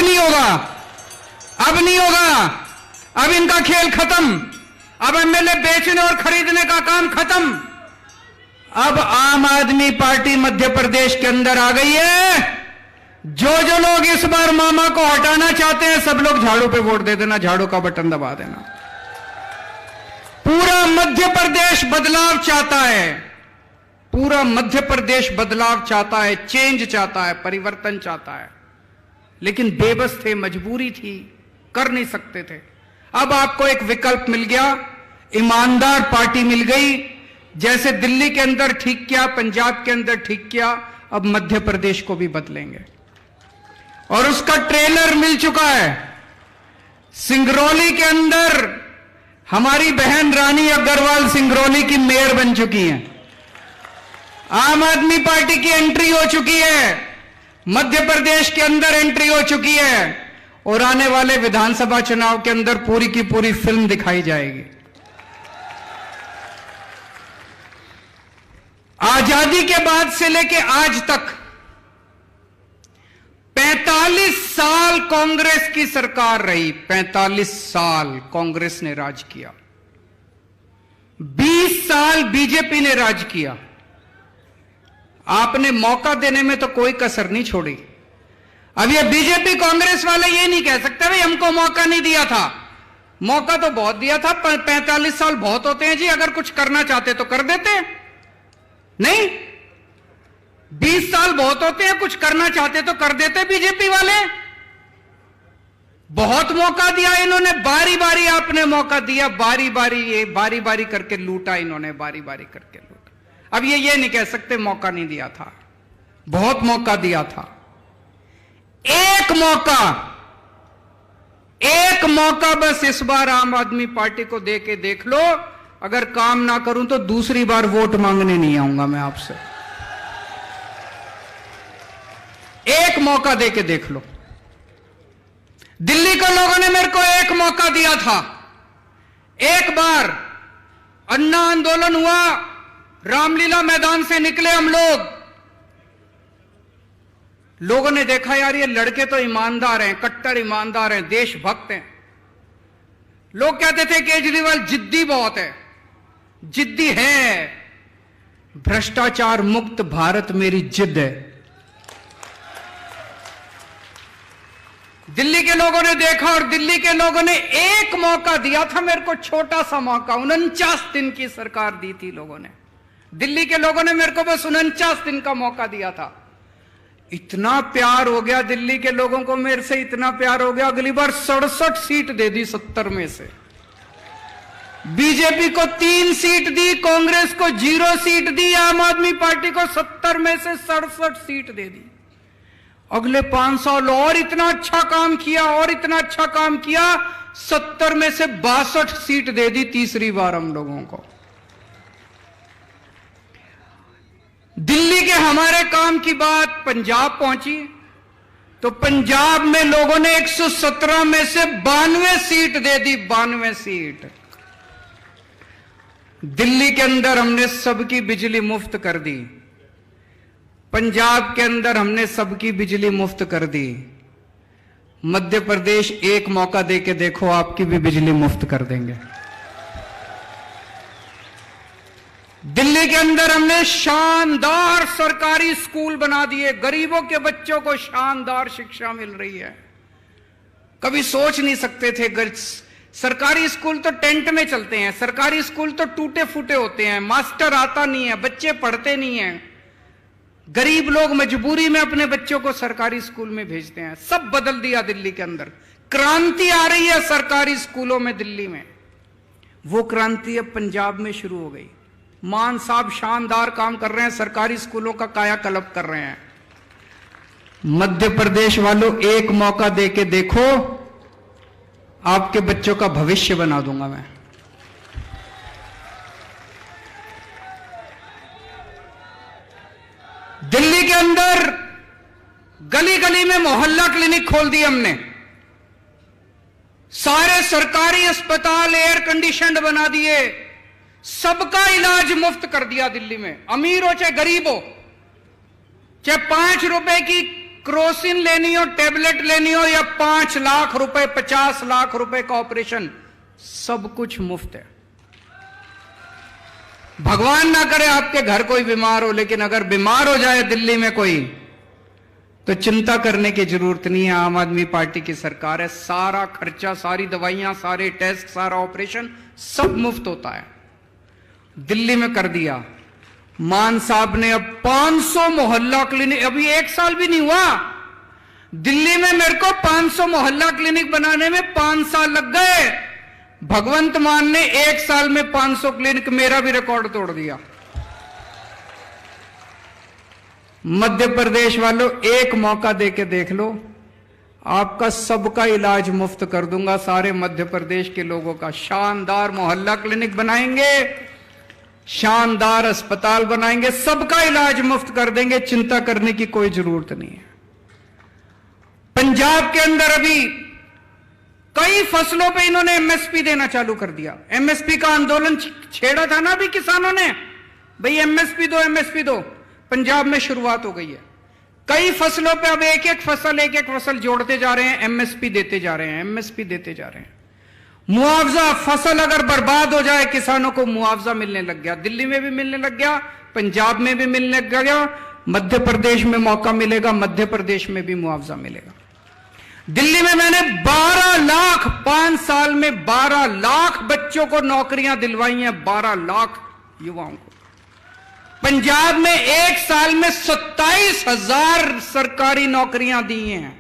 नहीं होगा, अब नहीं होगा, अब इनका खेल खत्म। अब एमएलए बेचने और खरीदने का काम खत्म। अब आम आदमी पार्टी मध्य प्रदेश के अंदर आ गई है। जो लोग इस बार मामा को हटाना चाहते हैं, सब लोग झाड़ू पे वोट दे देना, झाड़ू का बटन दबा देना। पूरा मध्य प्रदेश बदलाव चाहता है, पूरा मध्य प्रदेश बदलाव चाहता है, चेंज चाहता है, परिवर्तन चाहता है, लेकिन बेबस थे, मजबूरी थी, कर नहीं सकते थे। अब आपको एक विकल्प मिल गया, ईमानदार पार्टी मिल गई। जैसे दिल्ली के अंदर ठीक किया, पंजाब के अंदर ठीक किया, अब मध्य प्रदेश को भी बदलेंगे और उसका ट्रेलर मिल चुका है। सिंगरौली के अंदर हमारी बहन रानी अग्रवाल सिंगरौली की मेयर बन चुकी हैं। आम आदमी पार्टी की एंट्री हो चुकी है, मध्य प्रदेश के अंदर एंट्री हो चुकी है और आने वाले विधानसभा चुनाव के अंदर पूरी की पूरी फिल्म दिखाई जाएगी। आजादी के बाद से लेके आज तक 45 साल कांग्रेस की सरकार रही, 45 साल कांग्रेस ने राज किया, 20 साल बीजेपी ने राज किया। आपने मौका देने में तो कोई कसर नहीं छोड़ी। अब ये बीजेपी कांग्रेस वाले ये नहीं कह सकते भाई हमको मौका नहीं दिया था। मौका तो बहुत दिया था, 45 साल बहुत होते हैं जी, अगर कुछ करना चाहते तो कर देते, नहीं 20 साल बहुत होते हैं, कुछ करना चाहते तो कर देते। बीजेपी वाले बहुत मौका दिया इन्होंने, बारी बारी आपने मौका दिया, बारी बारी ये बारी बारी करके लूटा इन्होंने, बारी बारी करके लूटा। अब ये नहीं कह सकते मौका नहीं दिया था, बहुत मौका दिया था। एक मौका बस इस बार आम आदमी पार्टी को दे के देख लो। अगर काम ना करूं तो दूसरी बार वोट मांगने नहीं आऊंगा मैं आपसे। एक मौका दे के देख लो। दिल्ली के लोगों ने मेरे को एक मौका दिया था। एक बार अन्ना आंदोलन हुआ, रामलीला मैदान से निकले हम लोगों ने देखा यार ये लड़के तो ईमानदार हैं, कट्टर ईमानदार हैं, देशभक्त हैं। लोग कहते थे केजरीवाल जिद्दी बहुत है, जिद्दी है, भ्रष्टाचार मुक्त भारत मेरी जिद है। दिल्ली के लोगों ने देखा और दिल्ली के लोगों ने एक मौका दिया था मेरे को, छोटा सा मौका, 49 दिन की सरकार दी थी लोगों ने। दिल्ली के लोगों ने मेरे को बस 49 दिन का मौका दिया था। इतना प्यार हो गया दिल्ली के लोगों को मेरे से, इतना प्यार हो गया, अगली बार 67 सीट दे दी 70 में से। बीजेपी को 3 सीट दी, कांग्रेस को 0 सीट दी, आम आदमी पार्टी को 70 में से 67 सीट दे दी। अगले 5 साल और इतना अच्छा काम किया, और इतना अच्छा काम किया, 70 में से 62 सीट दे दी तीसरी बार हम लोगों को। दिल्ली के हमारे काम की बात पंजाब पहुंची तो पंजाब में लोगों ने 117 में से 92 सीट दे दी, 92 सीट। दिल्ली के अंदर हमने सबकी बिजली मुफ्त कर दी, पंजाब के अंदर हमने सबकी बिजली मुफ्त कर दी। मध्य प्रदेश एक मौका दे के देखो, आपकी भी बिजली मुफ्त कर देंगे। दिल्ली के अंदर हमने शानदार सरकारी स्कूल बना दिए, गरीबों के बच्चों को शानदार शिक्षा मिल रही है। कभी सोच नहीं सकते थे, सरकारी स्कूल तो टेंट में चलते हैं, सरकारी स्कूल तो टूटे फूटे होते हैं, मास्टर आता नहीं है, बच्चे पढ़ते नहीं हैं, गरीब लोग मजबूरी में अपने बच्चों को सरकारी स्कूल में भेजते हैं। सब बदल दिया दिल्ली के अंदर, क्रांति आ रही है सरकारी स्कूलों में दिल्ली में। वो क्रांति अब पंजाब में शुरू हो गई। मान साहब शानदार काम कर रहे हैं, सरकारी स्कूलों का कायाकल्प कर रहे हैं। मध्य प्रदेश वालों एक मौका दे के देखो, आपके बच्चों का भविष्य बना दूंगा मैं। दिल्ली के अंदर गली गली में मोहल्ला क्लिनिक खोल दिए हमने, सारे सरकारी अस्पताल एयर कंडीशनड बना दिए, सबका इलाज मुफ्त कर दिया दिल्ली में। अमीर हो चाहे गरीब हो, चाहे 5 रुपए की क्रोसिन लेनी हो, टेबलेट लेनी हो, या 5 लाख रुपए 50 लाख रुपए का ऑपरेशन, सब कुछ मुफ्त है। भगवान ना करे आपके घर कोई बीमार हो, लेकिन अगर बीमार हो जाए दिल्ली में कोई, तो चिंता करने की जरूरत नहीं है। आम आदमी पार्टी की सरकार है, सारा खर्चा, सारी दवाइयां, सारे टेस्ट, सारा ऑपरेशन सब मुफ्त होता है। दिल्ली में कर दिया। मान साहब ने अब 500 मोहल्ला क्लिनिक, अभी 1 साल भी नहीं हुआ, दिल्ली में मेरे को 500 मोहल्ला क्लिनिक बनाने में 5 साल लग गए। भगवंत मान ने 1 साल में 500 क्लिनिक, मेरा भी रिकॉर्ड तोड़ दिया। मध्य प्रदेश वालों, एक मौका देके देख लो, आपका सबका इलाज मुफ्त कर दूंगा। सारे मध्य प्रदेश के लोगों का शानदार मोहल्ला क्लिनिक बनाएंगे, शानदार अस्पताल बनाएंगे, सबका इलाज मुफ्त कर देंगे, चिंता करने की कोई जरूरत नहीं है। पंजाब के अंदर अभी कई फसलों पे इन्होंने एमएसपी देना चालू कर दिया। एमएसपी का आंदोलन छेड़ा था ना अभी किसानों ने, भाई एमएसपी दो, एमएसपी दो। पंजाब में शुरुआत हो गई है। कई फसलों पे अब एक एक फसल जोड़ते जा रहे हैं, एमएसपी देते जा रहे हैं, एमएसपी देते जा रहे हैं। मुआवजा, फसल अगर बर्बाद हो जाए किसानों को मुआवजा मिलने लग गया। दिल्ली में भी मिलने लग गया, पंजाब में भी मिलने लग गया, मध्य प्रदेश में मौका मिलेगा, मध्य प्रदेश में भी मुआवजा मिलेगा। दिल्ली में मैंने 12 लाख 5 साल में 12 लाख बच्चों को नौकरियां दिलवाई हैं, 12 लाख युवाओं को। पंजाब में 1 साल में 27,000 सरकारी नौकरियां दी हैं।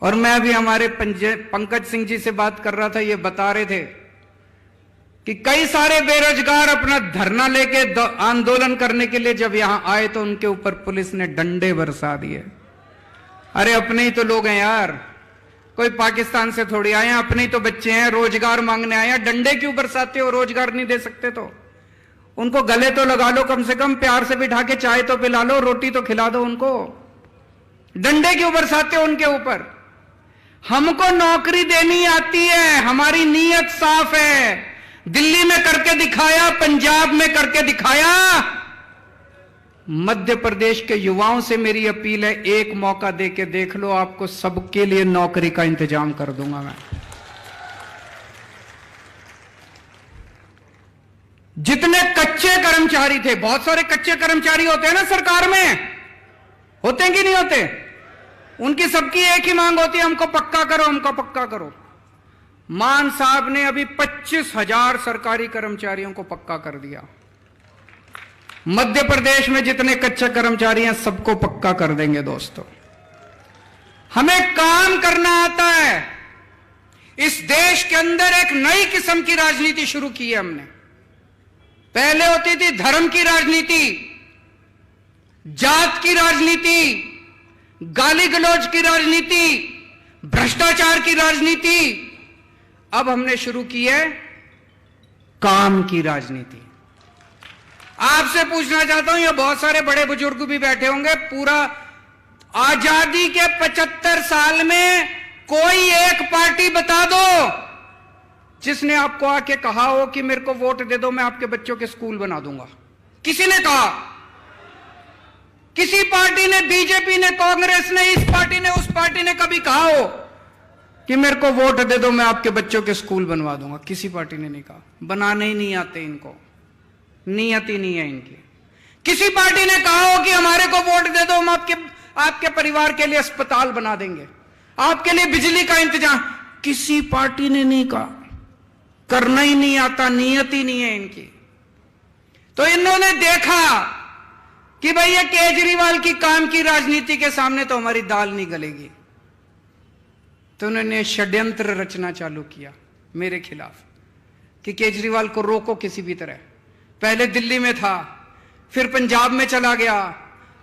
और मैं अभी हमारे पंकज सिंह जी से बात कर रहा था, ये बता रहे थे कि कई सारे बेरोजगार अपना धरना लेके आंदोलन करने के लिए जब यहां आए तो उनके ऊपर पुलिस ने डंडे बरसा दिए। अरे अपने ही तो लोग हैं यार, कोई पाकिस्तान से थोड़ी आए हैं, अपने ही तो बच्चे हैं, रोजगार मांगने आए हैं, डंडे क्यों बरसाते हो? रोजगार नहीं दे सकते तो उनको गले तो लगा लो, कम से कम प्यार से बिठा के चाय तो पिला लो, रोटी तो खिला दो उनको। डंडे क्यों बरसाते हो उनके ऊपर? हमको नौकरी देनी आती है, हमारी नीयत साफ है। दिल्ली में करके दिखाया, पंजाब में करके दिखाया। मध्य प्रदेश के युवाओं से मेरी अपील है, एक मौका देके देख लो, आपको सबके लिए नौकरी का इंतजाम कर दूंगा मैं। जितने कच्चे कर्मचारी थे, बहुत सारे कच्चे कर्मचारी होते हैं ना सरकार में, होते हैं कि नहीं होते? उनकी सबकी एक ही मांग होती है, हमको पक्का करो, हमको पक्का करो। मान साहब ने अभी 25,000 सरकारी कर्मचारियों को पक्का कर दिया। मध्य प्रदेश में जितने कच्चे कर्मचारी हैं सबको पक्का कर देंगे। दोस्तों, हमें काम करना आता है। इस देश के अंदर एक नई किस्म की राजनीति शुरू की है हमने। पहले होती थी धर्म की राजनीति, जात की राजनीति, गाली गलौज की राजनीति, भ्रष्टाचार की राजनीति। अब हमने शुरू की है काम की राजनीति। आपसे पूछना चाहता हूं, ये बहुत सारे बड़े बुजुर्ग भी बैठे होंगे, पूरा आजादी के 75 साल में कोई एक पार्टी बता दो जिसने आपको आके कहा हो कि मेरे को वोट दे दो, मैं आपके बच्चों के स्कूल बना दूंगा। किसी ने कहा? किसी पार्टी ने, बीजेपी ने, कांग्रेस ने, इस पार्टी ने, उस पार्टी ने कभी कहा हो कि मेरे को वोट दे दो, मैं आपके बच्चों के स्कूल बनवा दूंगा? किसी पार्टी ने नहीं कहा। बनाने ही नहीं आते इनको, नियत ही नहीं है इनकी। किसी पार्टी ने कहा हो कि हमारे को वोट दे दो, हम आपके परिवार के लिए अस्पताल बना देंगे, आपके लिए बिजली का इंतजाम? किसी पार्टी ने नहीं कहा। करना ही नहीं आता, नियत ही नहीं है इनकी। तो इन्होंने देखा कि भाई ये केजरीवाल की काम की राजनीति के सामने तो हमारी दाल नहीं गलेगी, तो उन्होंने षड्यंत्र रचना चालू किया मेरे खिलाफ कि केजरीवाल को रोको किसी भी तरह। पहले दिल्ली में था, फिर पंजाब में चला गया,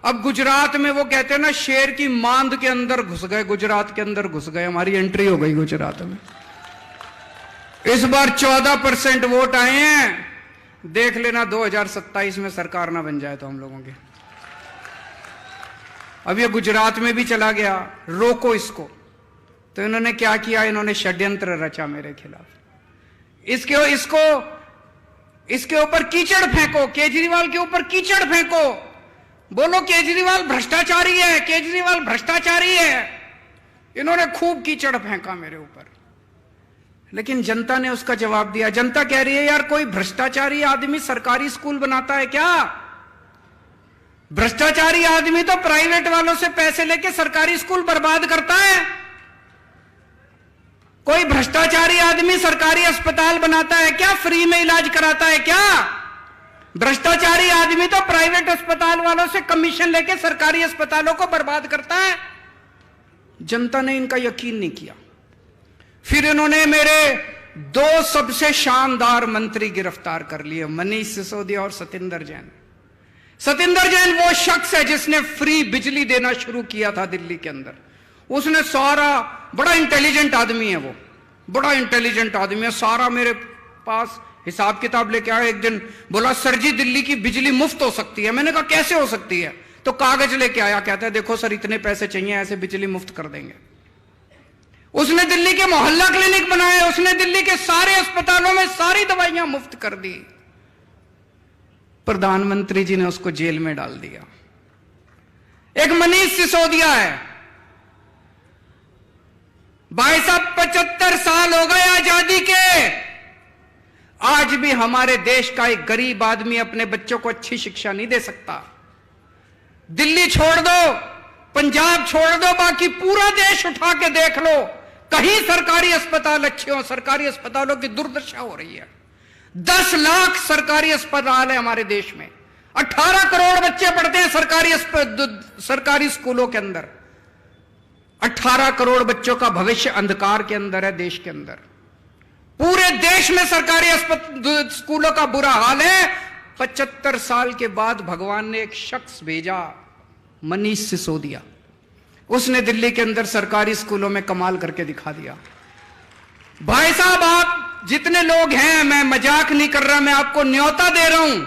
अब गुजरात में वो कहते हैं ना, शेर की मांद के अंदर घुस गए, गुजरात के अंदर घुस गए। हमारी एंट्री हो गई गुजरात में। इस बार 14% वोट आए हैं। देख लेना 2027 में सरकार ना बन जाए तो हम लोगों के। अब ये गुजरात में भी चला गया, रोको इसको। तो इन्होंने क्या किया? इन्होंने षड्यंत्र रचा मेरे खिलाफ। इसके ऊपर कीचड़ फेंको, केजरीवाल के ऊपर कीचड़ फेंको, बोलो केजरीवाल भ्रष्टाचारी है, केजरीवाल भ्रष्टाचारी है। इन्होंने खूब कीचड़ फेंका मेरे ऊपर, लेकिन जनता ने उसका जवाब दिया। जनता कह रही है यार कोई भ्रष्टाचारी आदमी सरकारी स्कूल बनाता है क्या? भ्रष्टाचारी आदमी तो प्राइवेट वालों से पैसे लेके सरकारी स्कूल बर्बाद करता है। कोई भ्रष्टाचारी आदमी सरकारी अस्पताल बनाता है क्या? फ्री में इलाज कराता है क्या? भ्रष्टाचारी आदमी तो प्राइवेट अस्पताल वालों से कमीशन लेके सरकारी अस्पतालों को बर्बाद करता है। जनता ने इनका यकीन नहीं किया। फिर इन्होंने मेरे दो सबसे शानदार मंत्री गिरफ्तार कर लिए, मनीष सिसोदिया और सतिंदर जैन। सतिंदर जैन वो शख्स है जिसने फ्री बिजली देना शुरू किया था दिल्ली के अंदर। उसने सारा, बड़ा इंटेलिजेंट आदमी है वो, बड़ा इंटेलिजेंट आदमी है, सारा मेरे पास हिसाब किताब लेके आया। एक दिन बोला सर जी दिल्ली की बिजली मुफ्त हो सकती है। मैंने कहा कैसे हो सकती है? तो कागज लेके आया, कहता है देखो सर इतने पैसे चाहिए, ऐसे बिजली मुफ्त कर देंगे। उसने दिल्ली के मोहल्ला क्लिनिक बनाए, उसने दिल्ली के सारे अस्पतालों में सारी दवाइयां मुफ्त कर दी। प्रधानमंत्री जी ने उसको जेल में डाल दिया। एक मनीष सिसोदिया है, भाई साहब 75 साल हो गए आजादी के, आज भी हमारे देश का एक गरीब आदमी अपने बच्चों को अच्छी शिक्षा नहीं दे सकता। दिल्ली छोड़ दो, पंजाब छोड़ दो, बाकी पूरा देश उठा के देख लो, कहीं सरकारी अस्पताल अच्छे हो? सरकारी अस्पतालों की दुर्दशा हो रही है। 10 लाख सरकारी अस्पताल है हमारे देश में, 18 करोड़ बच्चे पढ़ते हैं सरकारी स्कूलों के अंदर। 18 करोड़ बच्चों का भविष्य अंधकार के अंदर है देश के अंदर। पूरे देश में सरकारी स्कूलों का बुरा हाल है। 75 साल के बाद भगवान ने एक शख्स भेजा, मनीष सिसोदिया। उसने दिल्ली के अंदर सरकारी स्कूलों में कमाल करके दिखा दिया। भाई साहब आप जितने लोग हैं, मैं मजाक नहीं कर रहा, मैं आपको न्योता दे रहा हूं,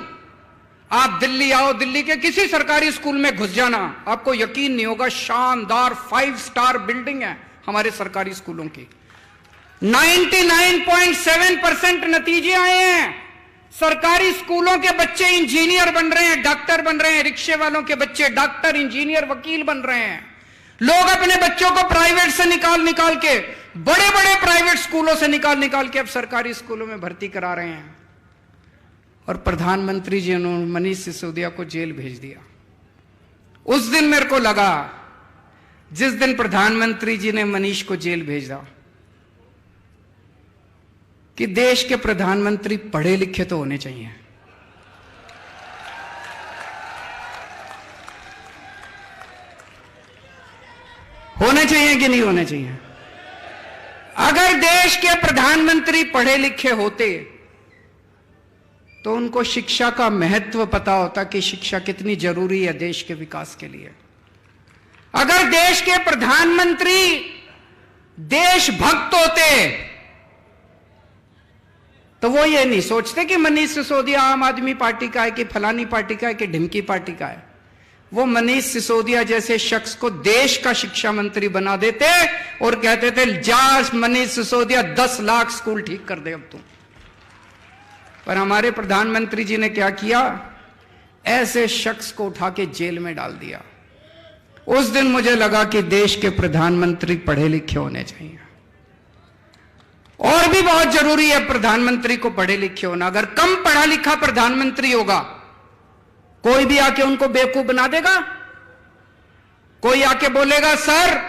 आप दिल्ली आओ, दिल्ली के किसी सरकारी स्कूल में घुस जाना, आपको यकीन नहीं होगा, शानदार 5 स्टार बिल्डिंग है हमारे सरकारी स्कूलों की। 99.7% नतीजे आए हैं। सरकारी स्कूलों के बच्चे इंजीनियर बन रहे हैं, डॉक्टर बन रहे हैं, रिक्शे वालों के बच्चे डॉक्टर, इंजीनियर, वकील बन रहे हैं। लोग अपने बच्चों को प्राइवेट से निकाल के, बड़े बड़े प्राइवेट स्कूलों से निकाल के अब सरकारी स्कूलों में भर्ती करा रहे हैं। और प्रधानमंत्री जी ने मनीष सिसोदिया को जेल भेज दिया। उस दिन मेरे को लगा, जिस दिन प्रधानमंत्री जी ने मनीष को जेल भेजा, कि देश के प्रधानमंत्री पढ़े लिखे तो होने चाहिए। होने चाहिए कि नहीं होने चाहिए? अगर देश के प्रधानमंत्री पढ़े लिखे होते तो उनको शिक्षा का महत्व पता होता कि शिक्षा कितनी जरूरी है देश के विकास के लिए। अगर देश के प्रधानमंत्री देशभक्त होते तो वो ये नहीं सोचते कि मनीष सिसोदिया आम आदमी पार्टी का है, कि फलानी पार्टी का है, कि ढिमकी पार्टी का है। वो मनीष सिसोदिया जैसे शख्स को देश का शिक्षा मंत्री बना देते और कहते थे जा मनीष सिसोदिया 10 लाख स्कूल ठीक कर दे अब तुम। पर हमारे प्रधानमंत्री जी ने क्या किया? ऐसे शख्स को उठा के जेल में डाल दिया। उस दिन मुझे लगा कि देश के प्रधानमंत्री पढ़े लिखे होने चाहिए। और भी बहुत जरूरी है प्रधानमंत्री को पढ़े लिखे होना। अगर कम पढ़ा लिखा प्रधानमंत्री होगा, कोई भी आके उनको बेवकूफ बना देगा। कोई आके बोलेगा सर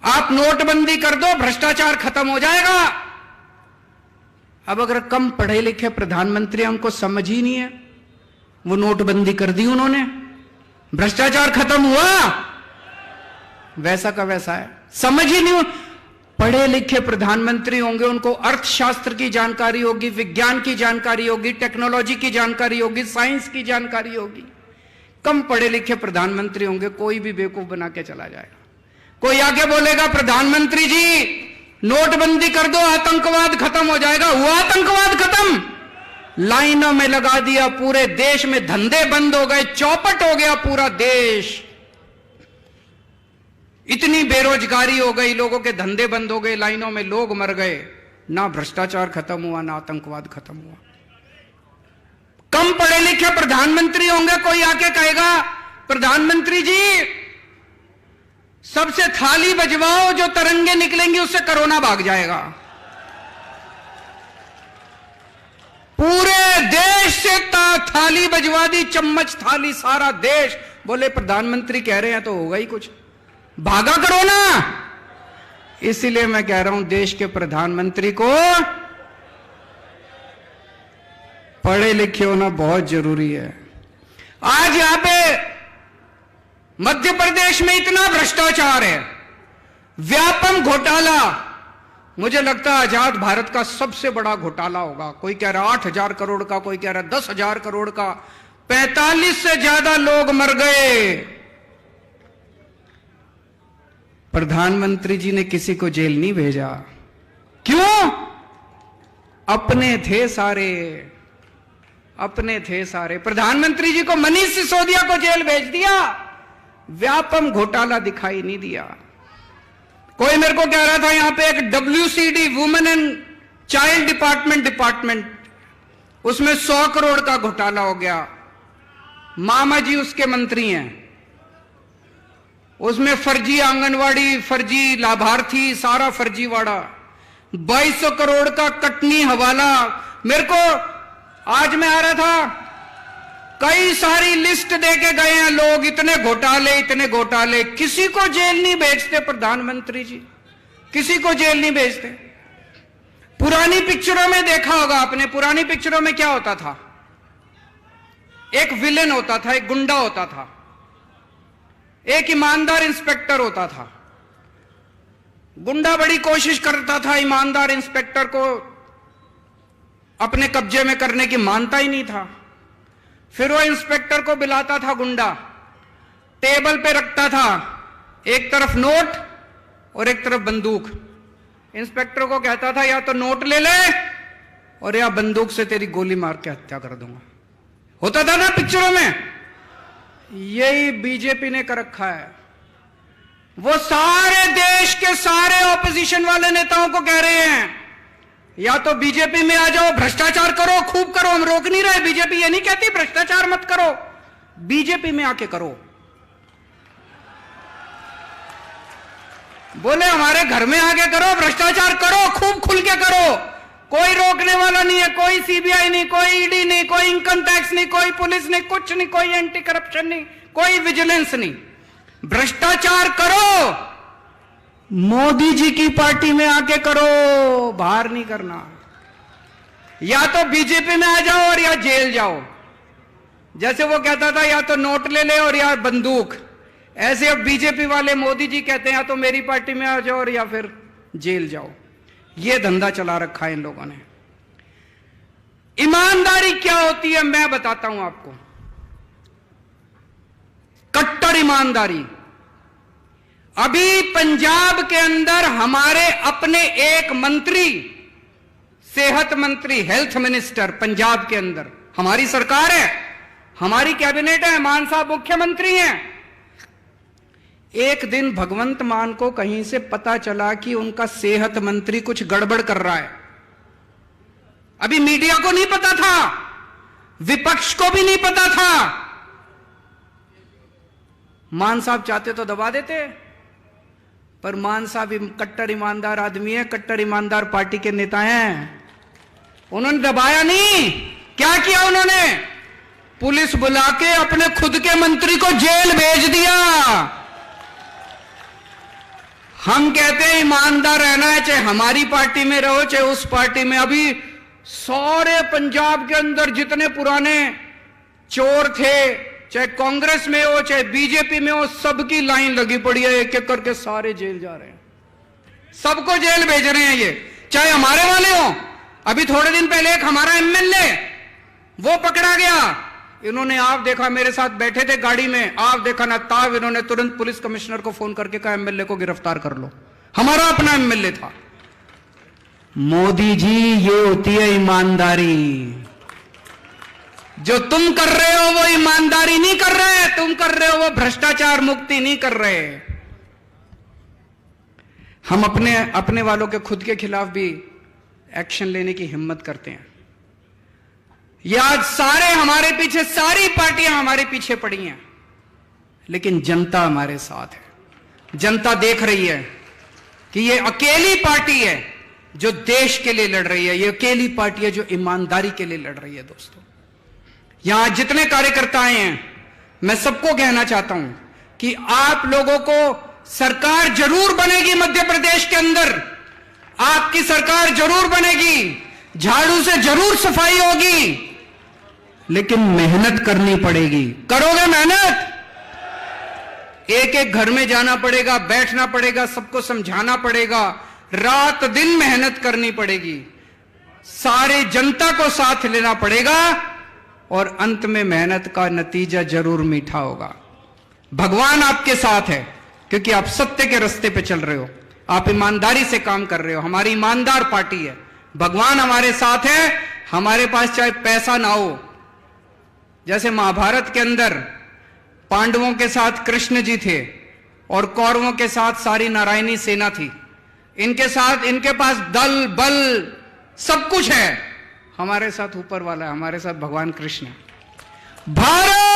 आप नोटबंदी कर दो, भ्रष्टाचार खत्म हो जाएगा। अब अगर कम पढ़े लिखे प्रधानमंत्री, उनको समझ ही नहीं है, वो नोटबंदी कर दी उन्होंने, भ्रष्टाचार खत्म हुआ, वैसा का वैसा है, समझ ही नहीं। पढ़े लिखे प्रधानमंत्री होंगे, उनको अर्थशास्त्र की जानकारी होगी, विज्ञान की जानकारी होगी, टेक्नोलॉजी की जानकारी होगी, साइंस की जानकारी होगी। कम पढ़े लिखे प्रधानमंत्री होंगे, कोई भी बेवकूफ बना के चला जाएगा। कोई आगे बोलेगा प्रधानमंत्री जी नोटबंदी कर दो, आतंकवाद खत्म हो जाएगा। हुआ आतंकवाद खत्म? लाइनों में लगा दिया, पूरे देश में धंधे बंद हो गए, चौपट हो गया पूरा देश। इतनी बेरोजगारी हो गई, लोगों के धंधे बंद हो गए, लाइनों में लोग मर गए। ना भ्रष्टाचार खत्म हुआ, ना आतंकवाद खत्म हुआ। कम पढ़े लिखे प्रधानमंत्री होंगे, कोई आके कहेगा प्रधानमंत्री जी सबसे थाली बजवाओ, जो तरंगे निकलेंगी उससे कोरोना भाग जाएगा। पूरे देश से थाली बजवा दी, चम्मच थाली, सारा देश बोले प्रधानमंत्री कह रहे हैं तो होगा ही कुछ, भागा कोरोना। इसीलिए मैं कह रहा हूं देश के प्रधानमंत्री को पढ़े लिखे होना बहुत जरूरी है। आज यहां पे मध्य प्रदेश में इतना भ्रष्टाचार है, व्यापम घोटाला, मुझे लगता है आजाद भारत का सबसे बड़ा घोटाला होगा। कोई कह रहा 8,000 करोड़ का, कोई कह रहा 10,000 करोड़ का, 45 से ज्यादा लोग मर गए। प्रधानमंत्री जी ने किसी को जेल नहीं भेजा, क्यों? अपने थे सारे, अपने थे सारे। प्रधानमंत्री जी को मनीष सिसोदिया को जेल भेज दिया, व्यापम घोटाला दिखाई नहीं दिया। कोई मेरे को कह रहा था यहां पे एक WCD, women and child department, उसमें 100 करोड़ का घोटाला हो गया। मामा जी उसके मंत्री हैं, उसमें फर्जी आंगनवाड़ी, फर्जी लाभार्थी, सारा फर्जीवाड़ा। 2200 करोड़ का कटनी हवाला। मेरे को आज मैं आ रहा था, कई सारी लिस्ट देके गए हैं लोग, इतने घोटाले, इतने घोटाले। किसी को जेल नहीं भेजते प्रधानमंत्री जी, किसी को जेल नहीं भेजते। पुरानी पिक्चरों में देखा होगा आपने, पुरानी पिक्चरों में क्या होता था? एक विलेन होता था, एक गुंडा होता था, एक ईमानदार इंस्पेक्टर होता था। गुंडा बड़ी कोशिश करता था ईमानदार इंस्पेक्टर को अपने कब्जे में करने की, मानता ही नहीं था। फिर वो इंस्पेक्टर को बुलाता था गुंडा, टेबल पे रखता था एक तरफ नोट और एक तरफ बंदूक। इंस्पेक्टर को कहता था या तो नोट ले ले और या बंदूक से तेरी गोली मार के हत्या कर दूंगा। होता था ना पिक्चरों में। यही बीजेपी ने कर रखा है। वो सारे देश के सारे ऑपोजिशन वाले नेताओं को कह रहे हैं या तो बीजेपी में आ जाओ, भ्रष्टाचार करो, खूब करो, हम रोक नहीं रहे। बीजेपी ये नहीं कहती भ्रष्टाचार मत करो, बीजेपी में आके करो। बोले हमारे घर में आके करो, भ्रष्टाचार करो, खूब खुल के करो, कोई रोकने वाला नहीं है, कोई सीबीआई नहीं, कोई ईडी नहीं, कोई इनकम टैक्स नहीं, कोई पुलिस नहीं, कुछ नहीं, कोई एंटी करप्शन नहीं, कोई विजिलेंस नहीं। भ्रष्टाचार करो, मोदी जी की पार्टी में आके करो, बाहर नहीं करना। या तो बीजेपी में आ जाओ और या जेल जाओ। जैसे वो कहता था या तो नोट ले ले और या बंदूक, ऐसे अब बीजेपी वाले मोदी जी कहते हैं या तो मेरी पार्टी में आ जाओ और या फिर जेल जाओ। ये धंधा चला रखा है इन लोगों ने। ईमानदारी क्या होती है मैं बताता हूं आपको। कट्टर ईमानदारी। अभी पंजाब के अंदर हमारे अपने एक मंत्री, सेहत मंत्री, हेल्थ मिनिस्टर पंजाब के अंदर, हमारी सरकार है, हमारी कैबिनेट है, मान साहब मुख्यमंत्री हैं। एक दिन भगवंत मान को कहीं से पता चला कि उनका सेहत मंत्री कुछ गड़बड़ कर रहा है। अभी मीडिया को नहीं पता था, विपक्ष को भी नहीं पता था। मान साहब चाहते तो दबा देते, पर मान साहब कट्टर ईमानदार आदमी है, कट्टर ईमानदार पार्टी के नेता हैं। उन्होंने दबाया नहीं। क्या किया उन्होंने? पुलिस बुला के अपने खुद के मंत्री को जेल भेज दिया। हम कहते हैं ईमानदार रहना है, चाहे हमारी पार्टी में रहो चाहे उस पार्टी में। अभी सारे पंजाब के अंदर जितने पुराने चोर थे, चाहे कांग्रेस में हो चाहे बीजेपी में हो, सबकी लाइन लगी पड़ी है, एक एक करके सारे जेल जा रहे हैं, सबको जेल भेज रहे हैं ये, चाहे हमारे वाले हो। अभी थोड़े दिन पहले एक हमारा एमएलए वो पकड़ा गया। इन्होंने आप देखा, मेरे साथ बैठे थे गाड़ी में, आप देखा ना ताब, इन्होंने तुरंत पुलिस कमिश्नर को फोन करके कहा एमएलए को गिरफ्तार कर लो। हमारा अपना एमएलए था। मोदी जी, ये होती है ईमानदारी। जो तुम कर रहे हो वो ईमानदारी नहीं कर रहे, तुम कर रहे हो वो भ्रष्टाचार मुक्ति नहीं कर रहे। हम अपने वालों के खुद के खिलाफ भी एक्शन लेने की हिम्मत करते हैं। ये आज सारे हमारे पीछे, सारी पार्टियां हमारे पीछे पड़ी हैं, लेकिन जनता हमारे साथ है। जनता देख रही है कि ये अकेली पार्टी है जो देश के लिए लड़ रही है, ये अकेली पार्टी है जो ईमानदारी के लिए लड़ रही है। दोस्तों, यहां जितने कार्यकर्ता आए हैं, मैं सबको कहना चाहता हूं कि आप लोगों को सरकार जरूर बनेगी मध्य प्रदेश के अंदर, आपकी सरकार जरूर बनेगी, झाड़ू से जरूर सफाई होगी, लेकिन मेहनत करनी पड़ेगी। करोगे मेहनत? एक एक घर में जाना पड़ेगा, बैठना पड़ेगा, सबको समझाना पड़ेगा, रात दिन मेहनत करनी पड़ेगी, सारे जनता को साथ लेना पड़ेगा, और अंत में मेहनत का नतीजा जरूर मीठा होगा। भगवान आपके साथ है, क्योंकि आप सत्य के रास्ते पे चल रहे हो, आप ईमानदारी से काम कर रहे हो। हमारी ईमानदार पार्टी है, भगवान हमारे साथ है। हमारे पास चाहे पैसा ना हो, जैसे महाभारत के अंदर पांडवों के साथ कृष्ण जी थे और कौरवों के साथ सारी नारायणी सेना थी, इनके साथ, इनके पास दल बल सब कुछ है, हमारे साथ ऊपर वाला है, हमारे साथ भगवान कृष्ण है। भारत